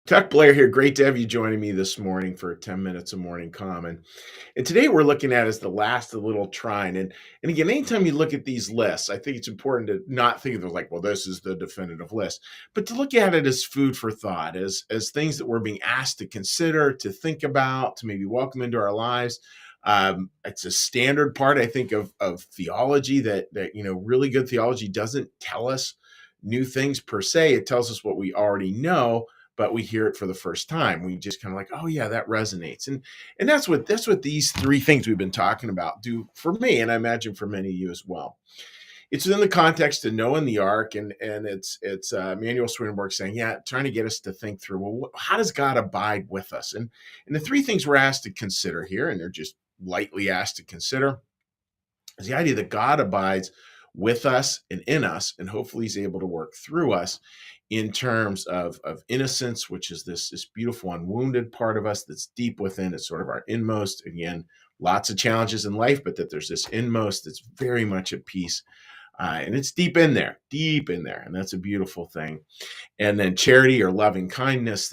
Tech Blair here. Great to have you joining me this morning for 10 minutes of morning common. And today we're looking at is the last of the little trine. And again, anytime you look at these lists, I think it's important to not think of it like, well, this is the definitive list, but to look at it as food for thought, as things that we're being asked to consider, to think about, to maybe welcome into our lives. It's a standard part, I think, of theology that really good theology doesn't tell us new things per se. It tells us what we already know, but we hear it for the first time. We just kind of like, oh yeah, that resonates. And that's what these three things we've been talking about do for me, and I imagine for many of you as well. It's in the context of Noah the ark, and it's Manuel Swedenborg saying, yeah, trying to get us to think through, well, how does God abide with us? And the three things we're asked to consider here, and they're just lightly asked to consider, is the idea that God abides with us and in us, and hopefully He's able to work through us in terms of innocence, which is this beautiful unwounded part of us that's deep within. It's sort of our inmost. Again, lots of challenges in life, but that there's this inmost that's very much at peace. And it's deep in there. And that's a beautiful thing. And then charity or loving kindness,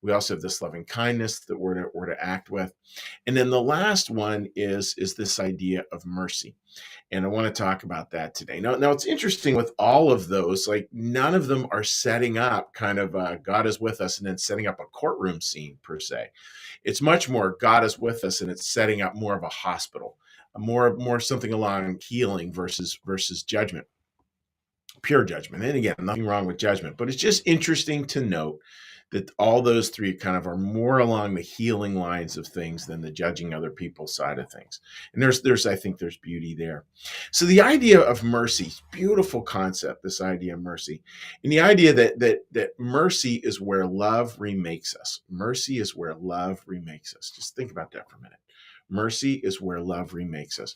we also have this loving kindness that we're to act with. And then the last one is this idea of mercy. And I want to talk about that today. Now it's interesting with all of those, like none of them are setting up kind of God is with us and then setting up a courtroom scene per se. It's much more God is with us and it's setting up more of a hospital, more something along healing versus judgment, pure judgment. And again, nothing wrong with judgment, but it's just interesting to note that all those three kind of are more along the healing lines of things than the judging other people side of things. And there's I think there's beauty there. So the idea of mercy, beautiful concept, this idea of mercy. And the idea that mercy is where love remakes us. Mercy is where love remakes us. Just think about that for a minute. Mercy is where love remakes us.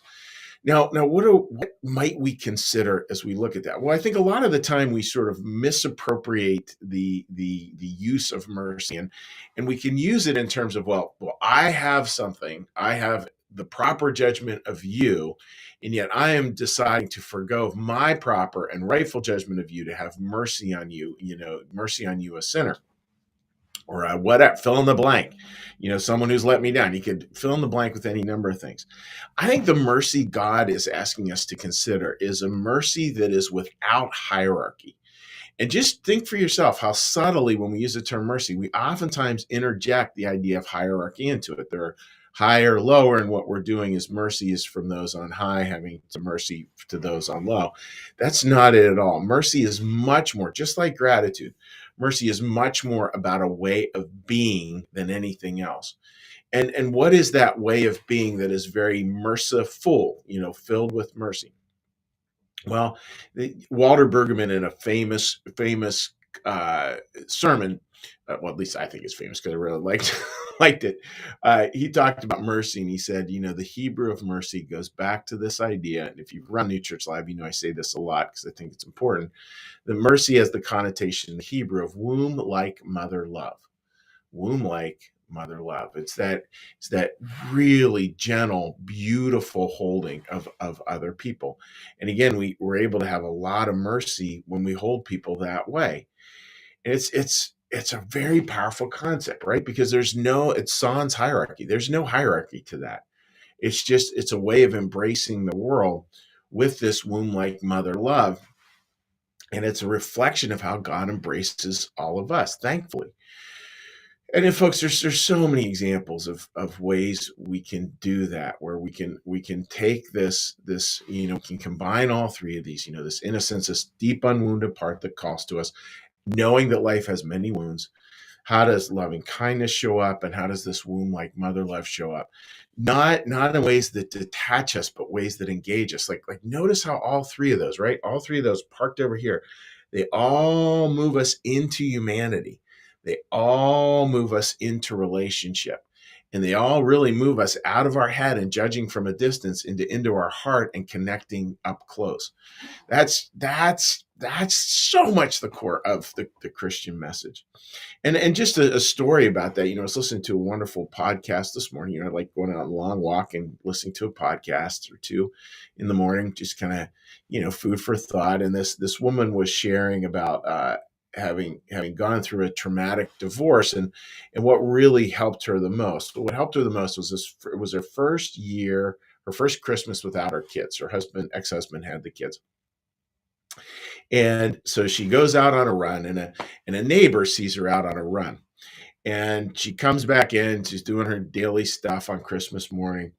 Now, what might we consider as we look at that? Well, I think a lot of the time we sort of misappropriate the use of mercy, and we can use it in terms of well, I have something, I have the proper judgment of you, and yet I am deciding to forgo my proper and rightful judgment of you to have mercy on you, mercy on you, a sinner or whatever, fill in the blank, someone who's let me down. You could fill in the blank with any number of things. I think the mercy God is asking us to consider is a mercy that is without hierarchy. And just think for yourself how subtly, when we use the term mercy, we oftentimes interject the idea of hierarchy into it. There are higher, lower, and what we're doing is mercy is from those on high, having to mercy to those on low. That's not it at all. Mercy is much more, just like gratitude. Mercy is much more about a way of being than anything else. And what is that way of being that is very merciful, filled with mercy? Well, Walter Bergman, in a famous sermon, well, at least I think it's famous because I really liked it. He talked about mercy, and he said, the Hebrew of mercy goes back to this idea. And if you've run New Church Live, I say this a lot because I think it's important. That mercy has the connotation in the Hebrew of womb-like mother love. Womb-like mother love. It's that really gentle, beautiful holding of other people. And again, we're able to have a lot of mercy when we hold people that way. And it's a very powerful concept, right? Because it's sans hierarchy. There's no hierarchy to that. It's a way of embracing the world with this womb-like mother love. And it's a reflection of how God embraces all of us, thankfully. And then, folks, there's so many examples of ways we can do that, where we can take this can combine all three of these, this innocence, this deep unwounded part that calls to us, knowing that life has many wounds. How does loving kindness show up, and how does this womb like mother love show up? Not in ways that detach us, but ways that engage us. Like notice how all three of those, right? All three of those parked over here, they all move us into humanity. They all move us into relationship. And they all really move us out of our head and judging from a distance into our heart and connecting up close. That's so much the core of the Christian message. And just a story about that, I was listening to a wonderful podcast this morning. I like going on a long walk and listening to a podcast or two in the morning, just kind of, food for thought. And this woman was sharing about having gone through a traumatic divorce, and what really helped her the most. What helped her the most was this. It was her first year, her first Christmas without her kids. Her husband, ex-husband, had the kids, and so she goes out on a run, and a neighbor sees her out on a run, and she comes back in. She's doing her daily stuff on Christmas morning,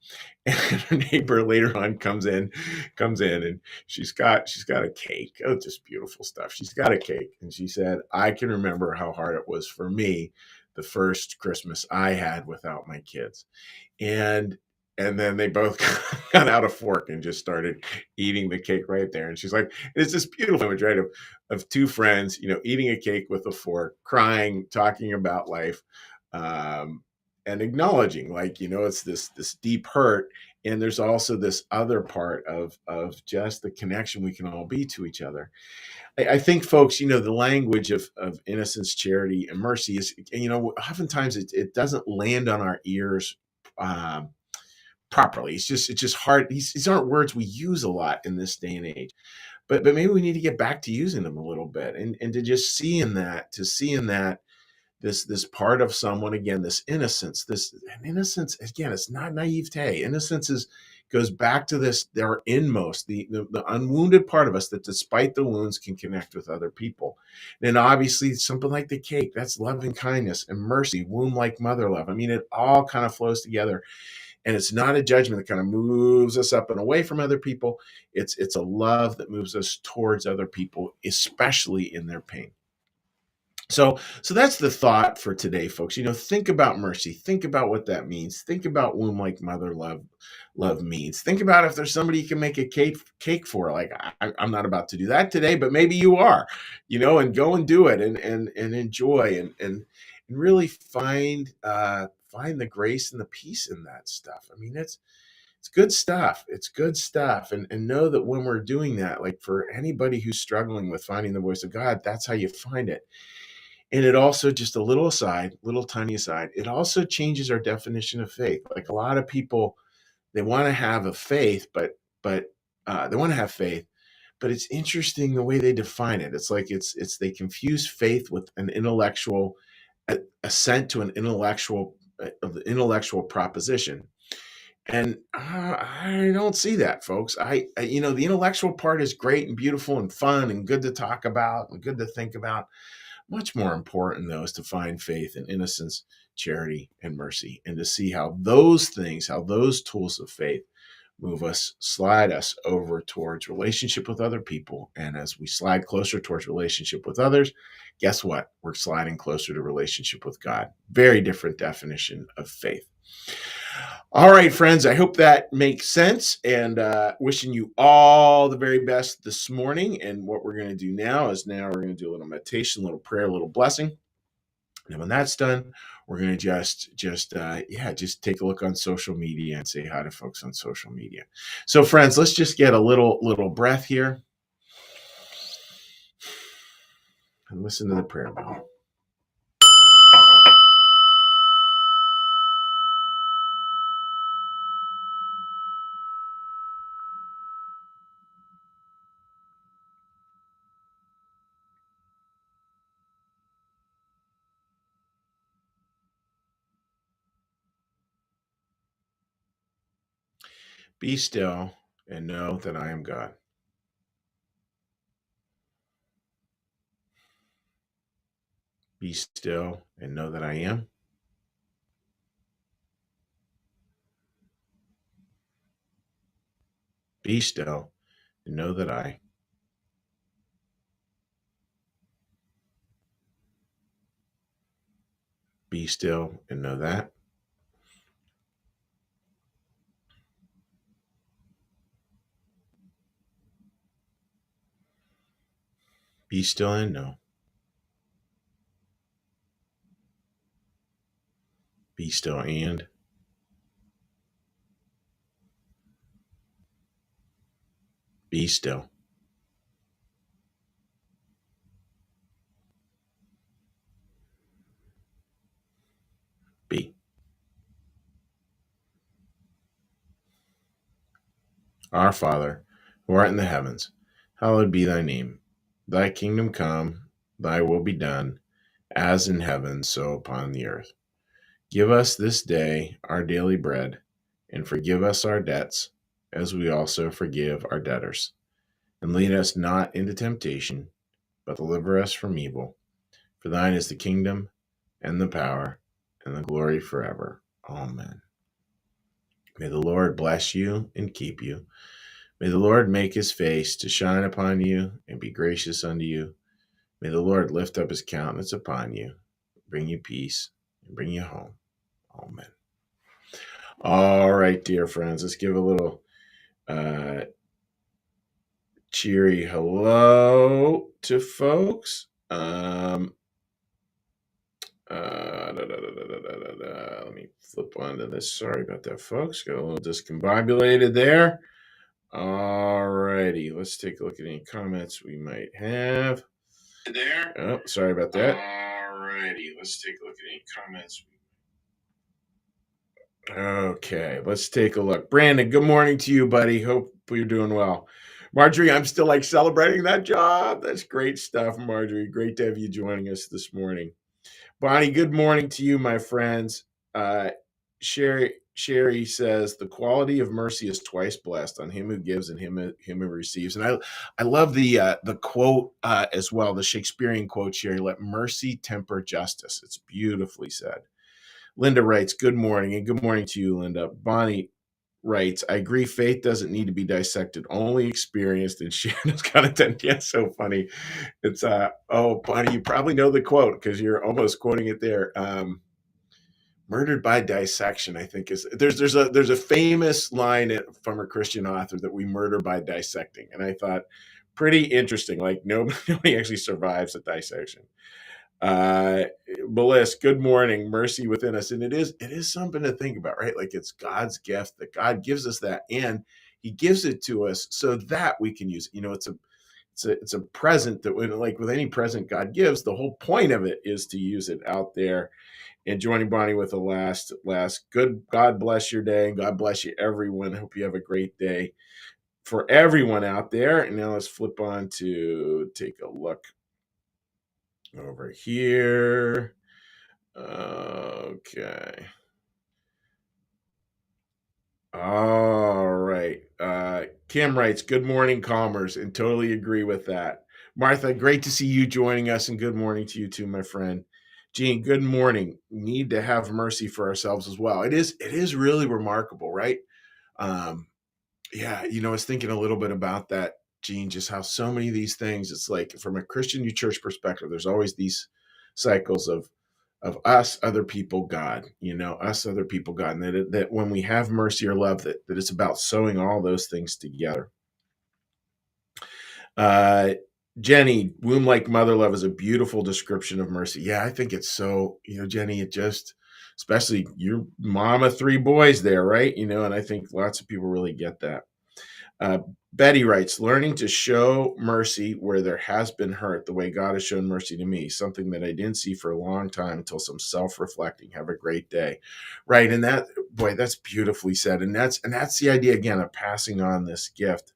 and her neighbor later on comes in, and she's got a cake. Oh, just beautiful stuff. She's got a cake, and she said, "I can remember how hard it was for me the first Christmas I had without my kids." And and then they both got out a fork and just started eating the cake right there. And she's like, it's this beautiful image, right? Of two friends, eating a cake with a fork, crying, talking about life, um, and acknowledging, like, it's this deep hurt. And there's also this other part of just the connection we can all be to each other. I think, folks, the language of innocence, charity, and mercy is, oftentimes it doesn't land on our ears um, properly. It's just hard. These aren't words we use a lot in this day and age. But maybe we need to get back to using them a little bit, and to just see in that this part of someone, again, this innocence, innocence, again, it's not naivete. Innocence is goes back to this, their inmost, the unwounded part of us that despite the wounds can connect with other people. And obviously something like the cake, that's loving kindness and mercy, womb like mother love. I mean, it all kind of flows together, and it's not a judgment that kind of moves us up and away from other people. It's a love that moves us towards other people, especially in their pain. So that's the thought for today, folks. Think about mercy. Think about what that means. Think about womb like mother love means. Think about if there's somebody you can make a cake for. Like, I'm not about to do that today, but maybe you are, and go and do it, and enjoy, and really find the grace and the peace in that stuff. I mean, it's good stuff. It's good stuff. And know that when we're doing that, like, for anybody who's struggling with finding the voice of God, that's how you find it. And it also, just a little aside, little tiny aside, it also changes our definition of faith. Like, a lot of people, they want to have a faith, but they want to have faith, but it's interesting the way they define it. It's like they confuse faith with an intellectual assent to an intellectual proposition. And I don't see that, folks. The intellectual part is great and beautiful and fun and good to talk about and good to think about. Much more important, though, is to find faith and innocence, charity, and mercy, and to see how those things, how those tools of faith slide us over towards relationship with other people. And as we slide closer towards relationship with others, guess what? We're sliding closer to relationship with God. Very different definition of faith. All right, friends, I hope that makes sense, and wishing you all the very best this morning. And what we're going to do now is we're going to do a little meditation, a little prayer, a little blessing. And when that's done, we're going to just take a look on social media and say hi to folks on social media. So, friends, let's just get a little breath here and listen to the prayer bell. Be still and know that I am God. Be still and know that I am. Be still and know that I. Be still and know that. Be still and know. Be still and. Be still. Be. Our Father, who art in the heavens, hallowed be thy name. Thy kingdom come, thy will be done, as in heaven, so upon the earth. Give us this day our daily bread, and forgive us our debts, as we also forgive our debtors. And lead us not into temptation, but deliver us from evil. For thine is the kingdom, and the power, and the glory forever. Amen. May the Lord bless you and keep you. May the Lord make his face to shine upon you and be gracious unto you. May the Lord lift up his countenance upon you, bring you peace, and bring you home. Amen. All right, dear friends, let's give a little cheery hello to folks. Let me flip onto this. Sorry about that, folks. Got a little discombobulated there. All righty, let's take a look at any comments we might have. There. Oh, sorry about that. All righty, let's take a look at any comments. Okay, let's take a look. Brandon, good morning to you, buddy. Hope you're doing well. Marjorie, I'm still like celebrating that job. That's great stuff, Marjorie. Great to have you joining us this morning. Bonnie, good morning to you, my friends. Sherry says the quality of mercy is twice blessed on him who gives and him who receives. And I love the quote as well, the Shakespearean quote, Sherry, let mercy temper justice. It's beautifully said. Linda writes, good morning, and good morning to you, Linda. Bonnie writes, I agree, faith doesn't need to be dissected, only experienced and shared as content. Yeah, so funny. It's oh, Bonnie, you probably know the quote because you're almost quoting it there. Murdered by dissection, I think is there's a famous line from a Christian author that we murder by dissecting, and I thought pretty interesting. Like nobody actually survives a dissection. Bliss, good morning, mercy within us, and it is something to think about, right? Like it's God's gift that God gives us that, and He gives it to us so that we can use it. You know, it's a present that when, like with any present God gives, the whole point of it is to use it out there. And joining Bonnie with the last good. God bless your day, and God bless you, everyone. Hope you have a great day for everyone out there. And now let's flip on to take a look over here. Okay. All right. Kim writes, good morning, Calmers, and totally agree with that. Martha, great to see you joining us, and good morning to you too, my friend. Jean, good morning. We need to have mercy for ourselves as well. It is really remarkable, right? Yeah, I was thinking a little bit about that, Gene, just how so many of these things, it's like from a Christian New Church perspective, there's always these cycles of us, other people, God, us, other people, God. And that when we have mercy or love, that it's about sewing all those things together. Jenny, womb like mother love is a beautiful description of mercy. Yeah, I think it's so, Jenny, it just, especially your mom of three boys there, right? And I think lots of people really get that. Betty writes, learning to show mercy where there has been hurt, the way God has shown mercy to me, something that I didn't see for a long time until some self-reflecting. Have a great day. Right. And that's beautifully said. And that's the idea again of passing on this gift.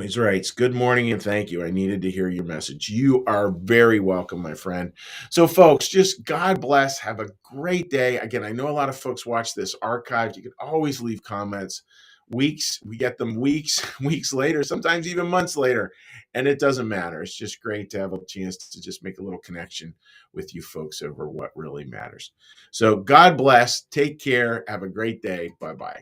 He's right. Good morning and thank you. I needed to hear your message. You are very welcome, my friend. So, folks, just God bless. Have a great day. Again, I know a lot of folks watch this archived. You can always leave comments. We get them weeks later, sometimes even months later, and it doesn't matter. It's just great to have a chance to just make a little connection with you folks over what really matters. So, God bless. Take care. Have a great day. Bye-bye.